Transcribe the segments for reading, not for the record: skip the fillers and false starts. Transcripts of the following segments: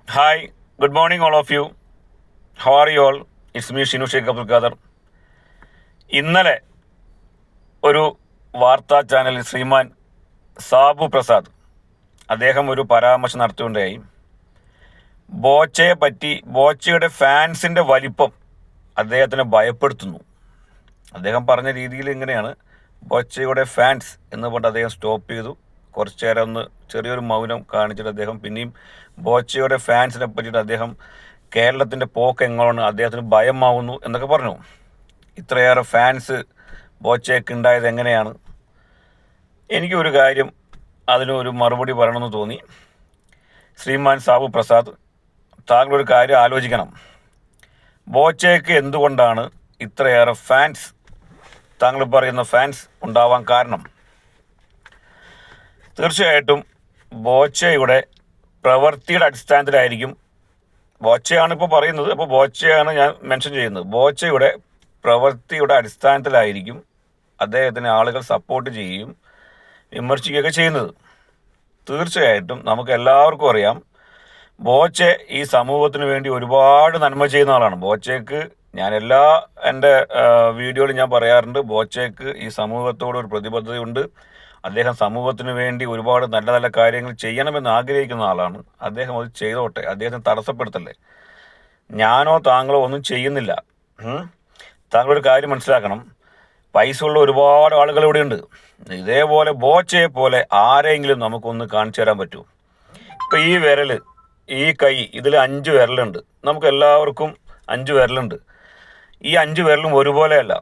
Hi, good morning, all of you. How are you all? It's me, Shinu Sheikh Abdul Khader. ഇന്നലെ ഒരു വാർത്താ ചാനലിൽ ശ്രീമാൻ സാബു പ്രസാദ് അദ്ദേഹം ഒരു പരാമർശം നടത്തിക്കൊണ്ടായി ബോച്ചയെ പറ്റി ബോച്ചയുടെ ഫാൻസിൻ്റെ വലിപ്പം അദ്ദേഹത്തിനെ ഭയപ്പെടുത്തുന്നു. അദ്ദേഹം പറഞ്ഞ രീതിയിൽ ഇങ്ങനെയാണ്: ബോച്ചയുടെ ഫാൻസ് എന്ന് പറഞ്ഞ് അദ്ദേഹം സ്റ്റോപ്പ് ചെയ്തു. കുറച്ചു നേരം ഒന്ന് ചെറിയൊരു മൗനം കാണിച്ചിട്ട് അദ്ദേഹം പിന്നെയും ബോച്ചയുടെ ഫാൻസിനെ പറ്റിയിട്ട് അദ്ദേഹം കേരളത്തിൻ്റെ പോക്ക് എങ്ങനെയാണ്, അദ്ദേഹത്തിന് ഭയമാവുന്നു എന്നൊക്കെ പറഞ്ഞു. ഇത്രയേറെ ഫാൻസ് ബോച്ചയ്ക്ക് ഉണ്ടായത് എങ്ങനെയാണ്? എനിക്കൊരു കാര്യം അതിനൊരു മറുപടി പറയണമെന്ന് തോന്നി. ശ്രീമാൻ സാബു പ്രസാദ്, താങ്കളൊരു കാര്യം ആലോചിക്കണം. ബോച്ചയ്ക്ക് എന്തുകൊണ്ടാണ് ഇത്രയേറെ ഫാൻസ്, താങ്കൾ പറയുന്ന ഫാൻസ് ഉണ്ടാവാൻ കാരണം? തീർച്ചയായിട്ടും ബോച്ചയുടെ പ്രവൃത്തിയുടെ അടിസ്ഥാനത്തിലായിരിക്കും. ബോച്ചയാണ് ഇപ്പോൾ പറയുന്നത്, അപ്പോൾ ബോച്ചയാണ് ഞാൻ മെൻഷൻ ചെയ്യുന്നത്. ബോച്ചയുടെ പ്രവൃത്തിയുടെ അടിസ്ഥാനത്തിലായിരിക്കും അദ്ദേഹത്തിന് ആളുകൾ സപ്പോർട്ട് ചെയ്യുകയും വിമർശിക്കുകയൊക്കെ ചെയ്യുന്നത്. തീർച്ചയായിട്ടും നമുക്ക് എല്ലാവർക്കും അറിയാം, ബോച്ചെ ഈ സമൂഹത്തിന് വേണ്ടി ഒരുപാട് നന്മ ചെയ്യുന്ന ആളാണ്. ബോച്ചയ്ക്ക് ഞാൻ എൻ്റെ വീഡിയോയിൽ ഞാൻ പറയാറുണ്ട്, ബോച്ചയ്ക്ക് ഈ സമൂഹത്തോട് ഒരു പ്രതിബദ്ധതയുണ്ട്. അദ്ദേഹം സമൂഹത്തിന് വേണ്ടി ഒരുപാട് നല്ല നല്ല കാര്യങ്ങൾ ചെയ്യണമെന്ന് ആഗ്രഹിക്കുന്ന ആളാണ്. അദ്ദേഹം അത് ചെയ്തോട്ടെ, അദ്ദേഹത്തിന് തടസ്സപ്പെടുത്തല്ലേ. ഞാനോ താങ്കളോ ഒന്നും ചെയ്യുന്നില്ല. താങ്കളൊരു കാര്യം മനസ്സിലാക്കണം, പൈസ ഉള്ള ഒരുപാട് ആളുകൾ ഇവിടെയുണ്ട്. ഇതേപോലെ ബോച്ചയെ പോലെ ആരെങ്കിലും നമുക്കൊന്ന് കാണിച്ചു തരാൻ പറ്റൂ? ഇപ്പം ഈ വിരൽ, ഈ കൈ, ഇതിൽ 5 വിരലുണ്ട്. നമുക്ക് എല്ലാവർക്കും 5 വിരലുണ്ട്. ഈ 5 വിരലും ഒരുപോലെയല്ല.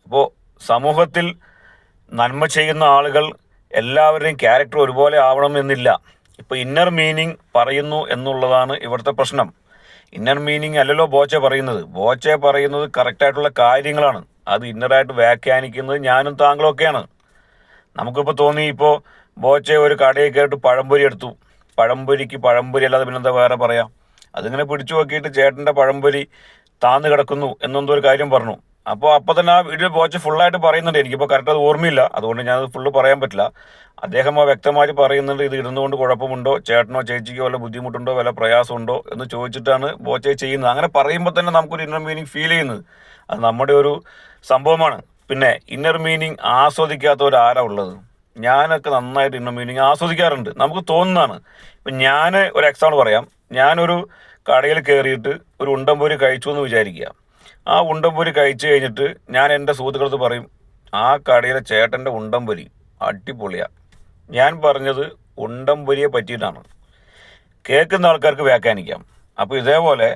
അപ്പോൾ സമൂഹത്തിൽ നന്മ ചെയ്യുന്ന ആളുകൾ എല്ലാവരുടെയും ക്യാരക്ടർ ഒരുപോലെ ആവണമെന്നില്ല. ഇപ്പോൾ ഇന്നർ മീനിങ് പറയുന്നു എന്നുള്ളതാണ് ഇവിടുത്തെ പ്രശ്നം. ഇന്നർ മീനിങ് അല്ലല്ലോ ബോച്ചെ പറയുന്നത്. ബോച്ചെ പറയുന്നത് കറക്റ്റായിട്ടുള്ള കാര്യങ്ങളാണ്. അത് ഇന്നറായിട്ട് വ്യാഖ്യാനിക്കുന്നത് ഞാനും താങ്കളും ഒക്കെയാണ്. നമുക്കിപ്പോൾ തോന്നി, ഇപ്പോൾ ബോച്ചെ ഒരു കടയിൽ കയറിയിട്ട് പഴംപൊരി എടുത്തു. പഴംപൊരിക്ക് പഴംപൊരി അല്ലാതെ പിന്നെന്താ വേറെ പറയാം? അതിങ്ങനെ പിടിച്ചു നോക്കിയിട്ട് ചേട്ടൻ്റെ പഴംപൊരി താന്ന് കിടക്കുന്നു എന്നെന്തോ ഒരു കാര്യം പറഞ്ഞു. അപ്പോൾ തന്നെ ആ വീഡിയോ ബോച്ച ഫുള്ളായിട്ട് പറയുന്നുണ്ട്. എനിക്കിപ്പോൾ കറക്റ്റ് അത് ഓർമ്മയില്ല, അതുകൊണ്ട് ഞാനത് ഫുള്ള് പറയാൻ പറ്റില്ല. അദ്ദേഹം വ്യക്തമായിട്ട് പറയുന്നുണ്ട്, ഇത് ഇടുന്നതുകൊണ്ട് കുഴപ്പമുണ്ടോ, ചേട്ടനോ ചേച്ചിക്കോ വല്ല ബുദ്ധിമുട്ടുണ്ടോ, വല്ല പ്രയാസമുണ്ടോ എന്ന് ചോദിച്ചിട്ടാണ് ബോച്ചെ ചെയ്യുന്നത്. അങ്ങനെ പറയുമ്പോൾ തന്നെ നമുക്കൊരു ഇന്നർ മീനിങ് ഫീൽ ചെയ്യുന്നത് അത് നമ്മുടെ ഒരു സംഭവമാണ്. പിന്നെ ഇന്നർ മീനിങ് ആസ്വദിക്കാത്തവരാരാ ഉള്ളത്? ഞാനൊക്കെ നന്നായിട്ട് ഇന്നർ മീനിങ് ആസ്വദിക്കാറുണ്ട്. നമുക്ക് തോന്നുന്നതാണ്. ഇപ്പം ഞാൻ ഒരു എക്സാമ്പിൾ പറയാം. ഞാനൊരു കടയിൽ കയറിയിട്ട് ഒരു ഉണ്ടംപൊരി കഴിച്ചു എന്ന് വിചാരിക്കുക. ആ ഉണ്ടംപൊരി കഴിച്ചു കഴിഞ്ഞിട്ട് ഞാൻ എൻ്റെ സുഹൃത്തുക്കളടുത്ത് പറയും, ആ കടയിലെ ചേട്ടൻ്റെ ഉണ്ടംപൊരി അടിപൊളിയാണ്. ഞാൻ പറഞ്ഞത് ഉണ്ടംപൊരിയെ പറ്റിയിട്ടാണ്. കേൾക്കുന്ന ആൾക്കാർക്ക് വ്യാഖ്യാനിക്കാം. അപ്പോൾ ഇതേപോലെ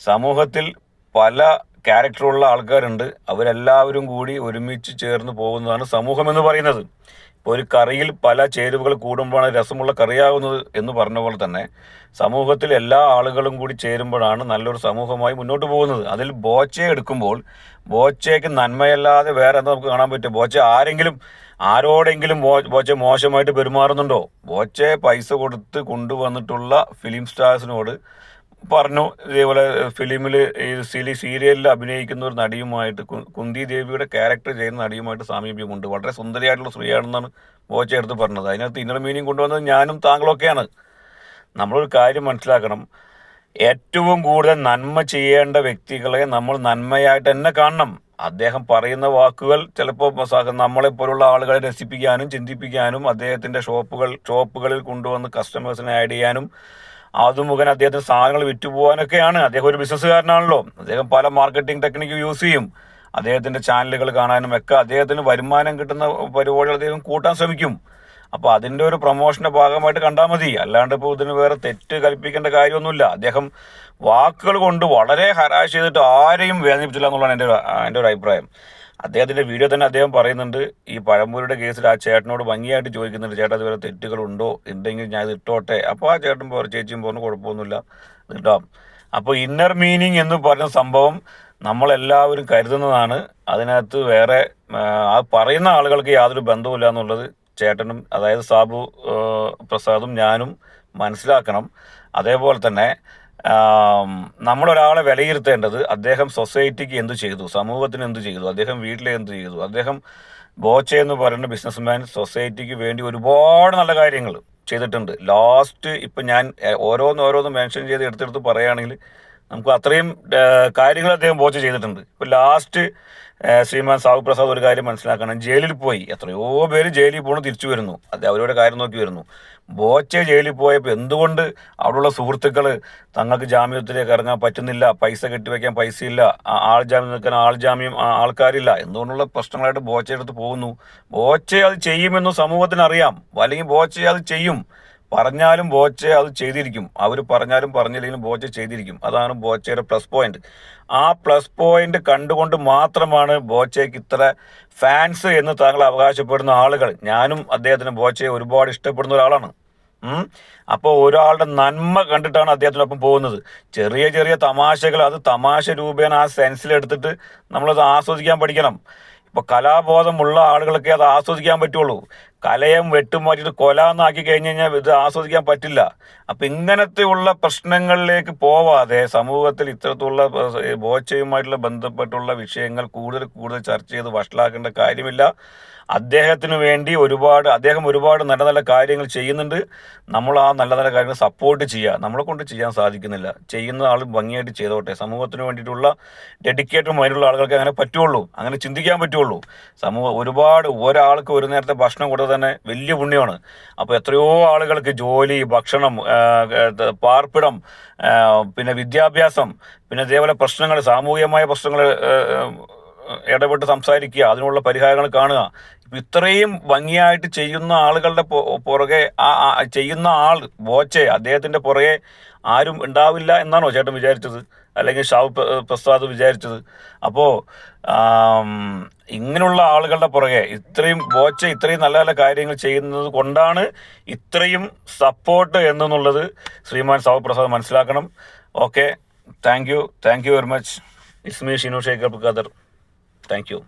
സമൂഹത്തിൽ പല ക്യാരക്ടറുള്ള ആൾക്കാരുണ്ട്. അവരെല്ലാവരും കൂടി ഒരുമിച്ച് ചേർന്ന് പോകുന്നതാണ് സമൂഹം എന്ന് പറയുന്നത്. ഇപ്പോൾ ഒരു കറിയിൽ പല ചേരുവകൾ കൂടുമ്പോഴാണ് രസമുള്ള കറിയാകുന്നത് എന്ന് പറഞ്ഞ പോലെ തന്നെ സമൂഹത്തിൽ എല്ലാ ആളുകളും കൂടി ചേരുമ്പോഴാണ് നല്ലൊരു സമൂഹമായി മുന്നോട്ട് പോകുന്നത്. അതിൽ ബോച്ചയെ എടുക്കുമ്പോൾ ബോച്ചയ്ക്ക് നന്മയല്ലാതെ വേറെ എന്താ നമുക്ക് കാണാൻ പറ്റും? ബോച്ച ആരോടെങ്കിലും ബോച്ച മോശമായിട്ട് പെരുമാറുന്നുണ്ടോ? ബോച്ചയെ പൈസ കൊടുത്ത് കൊണ്ടുവന്നിട്ടുള്ള ഫിലിം സ്റ്റാർസിനോട് പറഞ്ഞു, ഇതേപോലെ ഫിലിമിൽ ഈ സീരിയലിൽ അഭിനയിക്കുന്ന ഒരു നടിയുമായിട്ട്, കുന്തി ദേവിയുടെ ക്യാരക്ടർ ചെയ്യുന്ന നടിയുമായിട്ട് സാമീപ്യമുണ്ട്, വളരെ സുന്ദരിയായിട്ടുള്ള സ്ത്രീയാണെന്നാണ് ബോച്ച എടുത്ത് പറഞ്ഞത്. അതിനകത്ത് ഇന്നർ മീനിങ് കൊണ്ടുവന്നത് ഞാനും താങ്കളൊക്കെയാണ്. നമ്മളൊരു കാര്യം മനസ്സിലാക്കണം, ഏറ്റവും കൂടുതൽ നന്മ ചെയ്യേണ്ട വ്യക്തികളെ നമ്മൾ നന്മയായിട്ട് തന്നെ കാണണം. അദ്ദേഹം പറയുന്ന വാക്കുകൾ ചിലപ്പോൾ നമ്മളെപ്പോലുള്ള ആളുകളെ രസിപ്പിക്കാനും ചിന്തിപ്പിക്കാനും അദ്ദേഹത്തിൻ്റെ ഷോപ്പുകളിൽ കൊണ്ടുവന്ന് കസ്റ്റമേഴ്സിനെ ആഡ് ചെയ്യാനും അതുമുഖേന അദ്ദേഹത്തിന് സാധനങ്ങൾ വിറ്റുപോകാനൊക്കെയാണ്. അദ്ദേഹം ഒരു ബിസിനസ്സുകാരനാണല്ലോ. അദ്ദേഹം പല മാർക്കറ്റിംഗ് ടെക്നിക്ക് യൂസ് ചെയ്യും. അദ്ദേഹത്തിൻ്റെ ചാനലുകൾ കാണാനും ഒക്കെ അദ്ദേഹത്തിന് വരുമാനം കിട്ടുന്ന പരിപാടികൾ അദ്ദേഹം കൂട്ടാൻ ശ്രമിക്കും. അപ്പോൾ അതിൻ്റെ ഒരു പ്രൊമോഷൻ്റെ ഭാഗമായിട്ട് കണ്ടാൽ മതി. അല്ലാണ്ട് ഇപ്പോൾ ഇതിന് വേറെ തെറ്റ് കൽപ്പിക്കേണ്ട കാര്യമൊന്നുമില്ല. അദ്ദേഹം വാക്കുകൾ കൊണ്ട് വളരെ ഹരാശ് ചെയ്തിട്ട് ആരെയും വേദനിപ്പിച്ചില്ല എന്നുള്ളതാണ് എൻ്റെ ഒരു അഭിപ്രായം. അദ്ദേഹത്തിൻ്റെ വീഡിയോ തന്നെ അദ്ദേഹം പറയുന്നുണ്ട്, ഈ പഴംപൊരിയുടെ കേസിൽ ആ ചേട്ടനോട് ഭംഗിയായിട്ട് ചോദിക്കുന്നുണ്ട്, ചേട്ടാ അതുവരെ തെറ്റുകളുണ്ടോ, ഉണ്ടെങ്കിൽ ഞാൻ ഇത് ഇട്ടോട്ടെ. അപ്പോൾ ആ ചേട്ടൻ ചേച്ചിയും പറഞ്ഞു കുഴപ്പമൊന്നുമില്ല, ഇടാം. അപ്പോൾ ഇന്നർ മീനിങ് എന്ന് പറഞ്ഞ സംഭവം നമ്മളെല്ലാവരും കരുതുന്നതാണ്. അതിനകത്ത് വേറെ ആ പറയുന്ന ആളുകൾക്ക് യാതൊരു ബന്ധവുമില്ല എന്നുള്ളത് ചേട്ടനും, അതായത് സാബു പ്രസാദും ഞാനും മനസ്സിലാക്കണം. അതേപോലെ തന്നെ നമ്മളൊരാളെ വിലയിരുത്തേണ്ടത് അദ്ദേഹം സൊസൈറ്റിക്ക് എന്ത് ചെയ്തു, സമൂഹത്തിന് എന്ത് ചെയ്തു, അദ്ദേഹം വീട്ടിലെ എന്ത് ചെയ്തു. അദ്ദേഹം ബോച്ചെ എന്ന് പറയുന്ന ബിസിനസ്മാൻ സൊസൈറ്റിക്ക് വേണ്ടി ഒരുപാട് നല്ല കാര്യങ്ങൾ, ചെയ്തിട്ടുണ്ട്. ലാസ്റ്റ് ഇപ്പം ഞാൻ ഓരോന്ന് മെൻഷൻ ചെയ്ത് എടുത്തെടുത്ത് പറയുകയാണെങ്കിൽ നമുക്ക് അത്രയും കാര്യങ്ങൾ അദ്ദേഹം ബോച്ച ചെയ്തിട്ടുണ്ട്. ഇപ്പോൾ ലാസ്റ്റ് ശ്രീമാൻ സാഹു പ്രസാദ് ഒരു കാര്യം മനസ്സിലാക്കണം, ജയിലിൽ പോയി എത്രയോ പേര് ജയിലിൽ പോകണം തിരിച്ചു വരുന്നു, അത് അവരുടെ കാര്യം നോക്കി വരുന്നു. ബോച്ചെ ജയിലിൽ പോയപ്പോൾ എന്തുകൊണ്ട് അവിടെയുള്ള സുഹൃത്തുക്കൾ തങ്ങൾക്ക് ജാമ്യത്തിലേക്ക് ഇറങ്ങാൻ പറ്റുന്നില്ല, പൈസ കെട്ടിവെക്കാൻ പൈസയില്ല, ആൾ ജാമ്യം നിൽക്കാൻ ആൾക്കാരില്ല, എന്തുകൊണ്ടുള്ള പ്രശ്നങ്ങളായിട്ട് ബോച്ചയുടെ അടുത്ത് പോകുന്നു. ബോച്ചെ അത് ചെയ്യുമെന്ന് സമൂഹത്തിന് അറിയാം, അല്ലെങ്കിൽ ബോച്ചെ അത് ചെയ്യും, പറഞ്ഞാലും ബോച്ചെ അത് ചെയ്തിരിക്കും. അവർ പറഞ്ഞാലും പറഞ്ഞില്ലെങ്കിലും ബോച്ചെ ചെയ്തിരിക്കും. അതാണ് ബോച്ചയുടെ പ്ലസ് പോയിന്റ്. ആ പ്ലസ് പോയിന്റ് കണ്ടുകൊണ്ട് മാത്രമാണ് ബോച്ചയ്ക്ക് ഇത്ര ഫാൻസ് എന്ന് താങ്കൾ അവകാശപ്പെടുന്ന ആളുകൾ. ഞാനും അദ്ദേഹത്തിന് ബോച്ചയെ ഒരുപാട് ഇഷ്ടപ്പെടുന്ന ഒരാളാണ്. അപ്പോൾ ഒരാളുടെ നന്മ കണ്ടിട്ടാണ് അദ്ദേഹത്തിനൊപ്പം പോകുന്നത്. ചെറിയ ചെറിയ തമാശകൾ, അത് തമാശ രൂപേണ ആ സെൻസിലെടുത്തിട്ട് നമ്മളത് ആസ്വദിക്കാൻ പഠിക്കണം. ഇപ്പോൾ കലാബോധമുള്ള ആളുകളൊക്കെ അത് ആസ്വദിക്കാൻ പറ്റുള്ളൂ. കലയെ വെട്ടുമാറ്റിയിട്ട് കൊല എന്നാക്കി കഴിഞ്ഞ് കഴിഞ്ഞാൽ ഇത് ആസ്വദിക്കാൻ പറ്റില്ല. അപ്പം ഇങ്ങനത്തെയുള്ള പ്രശ്നങ്ങളിലേക്ക് പോവാതെ സമൂഹത്തിൽ ഇത്തരത്തിലുള്ള ബോച്ചയുമായിട്ടുള്ള ബന്ധപ്പെട്ടുള്ള വിഷയങ്ങൾ കൂടുതൽ ചർച്ച ചെയ്ത് വഷളാക്കേണ്ട കാര്യമില്ല. അദ്ദേഹത്തിന് വേണ്ടി അദ്ദേഹം ഒരുപാട് നല്ല നല്ല കാര്യങ്ങൾ ചെയ്യുന്നുണ്ട്. നമ്മൾ ആ നല്ല നല്ല കാര്യങ്ങൾ സപ്പോർട്ട് ചെയ്യുക. നമ്മളെ കൊണ്ട് ചെയ്യാൻ സാധിക്കുന്നില്ല, ചെയ്യുന്ന ആൾ ഭംഗിയായിട്ട് ചെയ്തോട്ടെ. സമൂഹത്തിന് വേണ്ടിയിട്ടുള്ള ഡെഡിക്കേറ്റഡ് മൈൻഡുള്ള ആളുകൾക്ക് അങ്ങനെ പറ്റുള്ളൂ, അങ്ങനെ ചിന്തിക്കാൻ പറ്റുള്ളൂ. ഒരാൾക്ക് ഒരു നേരത്തെ ഭക്ഷണം കൊടുത്ത് തന്നെ വലിയ പുണ്യമാണ്. അപ്പോൾ എത്രയോ ആളുകൾക്ക് ജോലി, ഭക്ഷണം, പാർപ്പിടം, പിന്നെ വിദ്യാഭ്യാസം, പിന്നെ ഇതേപോലെ പ്രശ്നങ്ങൾ, സാമൂഹികമായ പ്രശ്നങ്ങൾ ഇടപെട്ട് സംസാരിക്കുക, അതിനുള്ള പരിഹാരങ്ങൾ കാണുക. ഇപ്പം ഇത്രയും ഭംഗിയായിട്ട് ചെയ്യുന്ന ആളുകളുടെ പുറകെ ചെയ്യുന്ന ആൾ ബോച്ചെ, അദ്ദേഹത്തിൻ്റെ പുറകെ ആരും ഉണ്ടാവില്ല എന്നാണോ ചേട്ടൻ വിചാരിച്ചത്, അല്ലെങ്കിൽ ഷാഹു പ്രസാദ് വിചാരിച്ചത്? അപ്പോൾ ഇങ്ങനെയുള്ള ആളുകളുടെ പുറകെ ബോച്ചെ ഇത്രയും നല്ല നല്ല കാര്യങ്ങൾ ചെയ്യുന്നത് കൊണ്ടാണ് ഇത്രയും സപ്പോർട്ട് എന്നുള്ളത് ശ്രീമാൻ ഷാഹു പ്രസാദ് മനസ്സിലാക്കണം. Okay, thank you very much. It's me Shinu Sheikh Abdul Khader. Thank you.